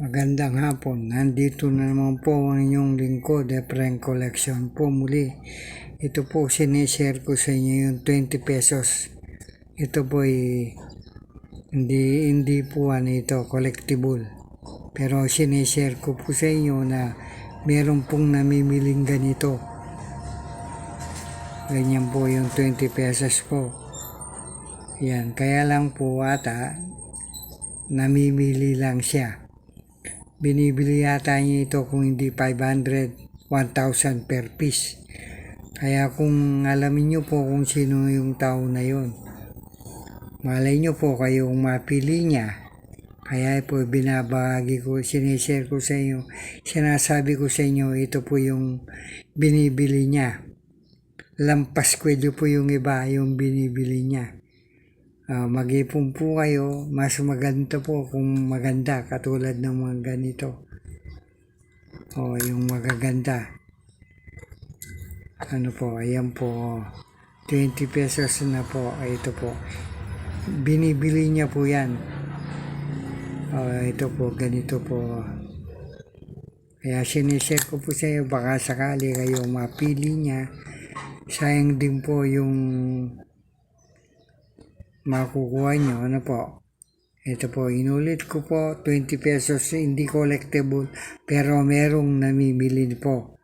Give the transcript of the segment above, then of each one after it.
Magandang hapon. Nandito na naman po ang inyong lingkod, Efren Collection po muli. Ito po, sinishare ko sa inyo yung 20 pesos. Ito po hindi po ito, collectible. Pero sinishare ko po sa inyo na meron pong namimiling ganito. Ganyan po yung 20 pesos po. Yan, kaya lang po ata, namimili lang siya. Binibili yata niya ito kung hindi 500, 1,000 per piece. Kaya kung alamin nyo po kung sino yung tao na yon, malay nyo po kayong mapili niya. Kaya po binabahagi ko, sinishare ko sa inyo, sinasabi ko sa inyo, ito po yung binibili niya. Lampas kwelyo po yung iba yung binibili niya. Mag-ipon po kayo, mas maganda po kung maganda katulad ng mga ganito. Yung magaganda. Ano po, ayan po, 20 pesos na po, ito po. Binibili niya po yan. Ito po, ganito po. Kaya sinishare ko po sa iyo, baka sakali kayo mapili niya. Sayang din po yung makukuha nyo, ano po. Ito po, inulit ko po, 20 pesos, hindi collectible, pero merong namimili po.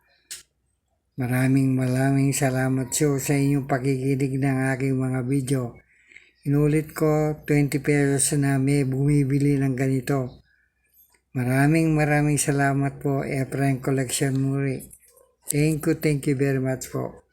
Maraming salamat sa inyong pakikinig ng aking mga video. Inulit ko, 20 pesos na may bumibili ng ganito. Maraming salamat po, Efren Collection muli. Thank you very much po.